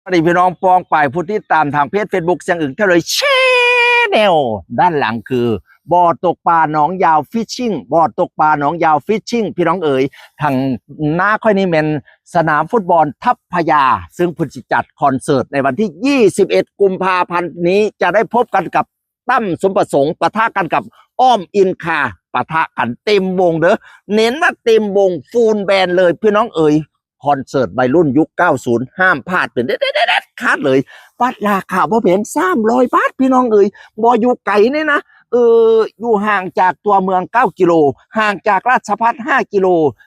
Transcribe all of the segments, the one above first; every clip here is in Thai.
สวัสดีพี่น้องปองป่ายผู้ที่ตามทางเพจ Facebook เสียงอึ่งเท่าเลยแชนแนลด้านหลังคือบ่อตกปลาหนองยาวฟิชชิ่งบ่อตกปลาหนองยาวฟิชชิ่งพี่น้องเอ๋ยทางหน้าค่อยนี้เป็นสนามฟุตบอลทัพพยาซึ่งพุทธจัดคอนเสิร์ตในวันที่ 21 กุมภาพันธ์นี้จะได้พบกันกับตั้มสมประสงค์ปะทะกันกับอ้อมอินคาปะทะกันเต็มวงเด้อเน้นว่าเต็มวงฟูลแบนด์เลยพี่น้องเอ๋ยคอนเสิร์ตวัยรุ่นยุค 90 ห้ามพลาดเป็นเด็ดๆคาดเลยบัตรราคาบ่แพง300 บาทพี่น้องเอ๋ยบ่อยู่ไกลเนี่ยนะอยู่ห่างจากตัวเมือง9 กิโลห่างจากราชภัฏ5 กิโล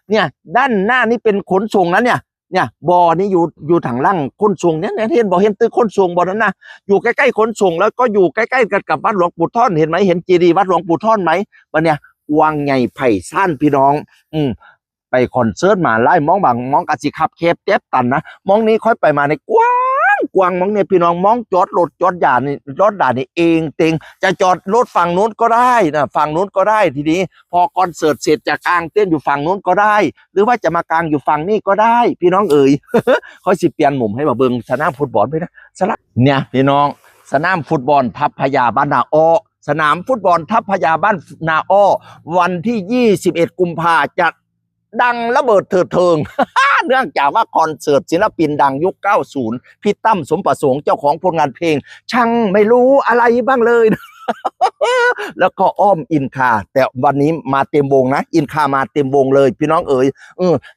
เนี่ยด้านหน้านี่เป็นขนส่งนะเนี่ยบ่อนี่อยู่ทางล่างขนส่งเนี่ยเห็นบ่เห็นตึกขนส่งบ่นั้นนะอยู่ใกล้ๆขนส่งแล้วก็อยู่ใกล้ๆกันกับวัดหลวงปู่ท่อนเห็นไหมเห็นเจดีย์วัดหลวงปู่ท่อนไหมบัดเนี่ยวังใหญ่ไผ่ซ่านพี่น้องไปคอนเสิร์ตมาไล่มองบางมองกะสิขับเคปเจ็บตันนะมองนี้ค่อยไปมาในกว้างมองเนี่ยพี่น้องมองจอดรถจอดด่านนี่รถด่านนี่เองเต็งจะจอดรถฝั่งนู้นก็ได้นะฝั่งนู้นก็ได้ทีนี้พอคอนเสิร์ตเสร็จจะกางเต้นอยู่ฝั่งนู้นก็ได้หรือว่าจะมากางอยู่ฝั่งนี้ก็ได้พี่น้องเอ๋ย เขาสิเปลี่ยนหมุมให้มาเบิ่งสนามฟุตบอลไปนะสลับเนี่ยพี่น้องสนามฟุตบอลทัพพยาบ้านนาอ้อสนามฟุตบอลทัพพยาบ้านนาอ้อวันที่ 21 กุมภาจะดังระเบิดเถิดเทิง เนื่องจากว่าคอนเสิร์ตศิลปินดังยุค 90 พี่ตั้มสมประสงค์เจ้าของผลงานเพลงช่างไม่รู้อะไรบ้างเลย แล้วก็อ้อมอินคาแต่วันนี้มาเต็มวงนะอินคามาเต็มวงเลยพี่น้องเอ๋ย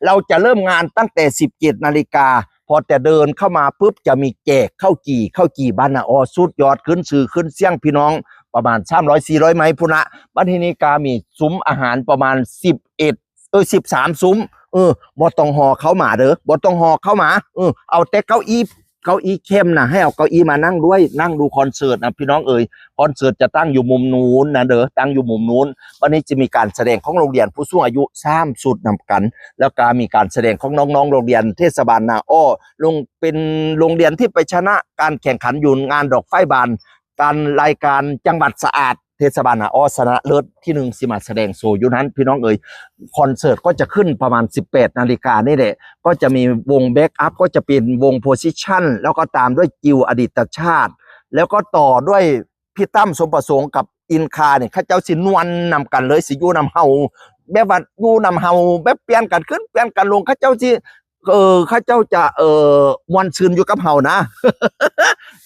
เราจะเริ่มงานตั้งแต่ 17 นาฬิกาพอแต่เดินเข้ามาปุ๊บจะมีแจกข้าวจี่บ้านนาอ้อสุดยอดขึ้นสื่อขึ้นเสียงพี่น้องประมาณ300-400 ไม้พุนะบ้านที่นี้กามีซุ้มอาหารประมาณ13 ซุ้มบ่ต้องห่อเข้ามาเด้อบ่ต้องห่อเข้ามาเอาแต่เก้าอี้เข้มนะให้เอาเก้าอี้มานั่งด้วยนั่งดูคอนเสิร์ตนะพี่น้องเอ๋ยคอนเสิร์ตจะตั้งอยู่มุมนู้นนะเด้อตั้งอยู่มุมนู้นวันนี้จะมีการแสดงของโรงเรียนผู้สูงอายุ3 สุดนำกันแล้วก็มีการแสดงของน้องๆโรงเรียนเทศบาลนาอ้อเป็นโรงเรียนที่ไปชนะการแข่งขันอยู่งานดอกไฟบานการรายการจังหวัดสะอาดเทศบาลนาอ้อชนะเลิศที่1สิมาแสดงโชว์อยู่นั้นพี่น้องเอ๋ยคอนเสิร์ตก็จะขึ้นประมาณ 18 นาฬิกานี่แหละก็จะมีวงแบ็กอัพก็จะเป็นวงโพซิชั่นแล้วก็ตามด้วยจิวอดีตชาติแล้วก็ต่อด้วยพี่ตั้มสมประสงค์กับอินคาเนี่ยข้าเจ้าสินวนนำกันเลยสิยูนำเฮาแบบว่ายูนำเฮาแบบเปลี่ยนกันขึ้นเปลี่ยนกันลงข้าเจ้าที่ข้าเจ้าจะวันซืนอยู่กับเฮานะ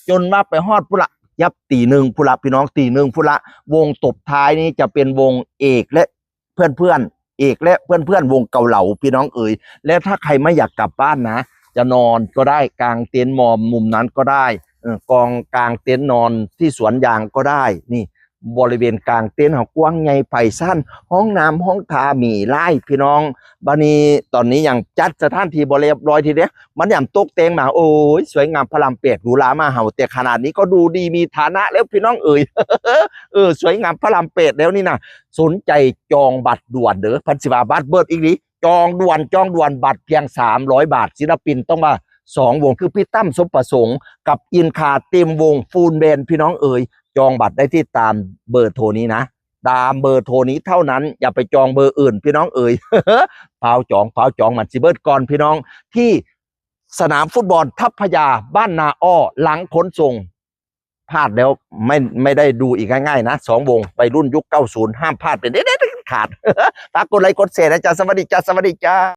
จนมาไปฮอดพุละยับตี 1พุละพี่น้องตี 1พุละวงตบท้ายนี้จะเป็นวงเอกและเพื่อนเอกและเพื่อนวงเกาเหลาพี่น้องเอ๋ยและถ้าใครไม่อยากกลับบ้านนะจะนอนก็ได้กลางเต็นท์มอมมุมนั้นก็ได้กองกลางเต็นท์นอนที่สวนยางก็ได้นี่บริเวณกลางเต็นท์กว้างใหญ่ไผ่สั้นห้องน้ำห้องทามีไล่พี่น้องบานี้ตอนนี้ยังจัดสถานที่บริเรียบร้อยทีเดียวมันอย่างตกแต่งมาโอ้ยสวยงามพระราม8หรูหรามาเห่าแต่ขนาดนี้ก็ดูดีมีฐานะแล้วพี่น้องเอ๋ย สวยงามพระราม8แล้วนี่นะสนใจจองบัตรด่วนเด้อ1,000 บาทเบิดอีกนี้จองด่วนบัตรเพียง300 บาทศิลปินต้องมา2 วงคือพี่ตั้มสมประสงค์กับอินคาเต็มวงฟูลแบนด์พี่น้องเอ๋ยจองบัตรได้ที่ตามเบอร์โทรนี้นะตามเบอร์โทรนี้เท่านั้นอย่าไปจองเบอร์อื่นพี่น้องเอ๋ย เฝ้าจองมันสิเบิดก่อนพี่น้องที่สนามฟุตบอลทัพพยาบ้านนาอ้อหลังขนส่งพลาดแล้วไม่ได้ดูอีกง่ายๆนะ2 วงไปรุ่นยุค 90 ห้ามพลาดเป็นเด็ดขาด ฝากกดไลค์กดแชร์นะจ๊ะสวัสดีจ้า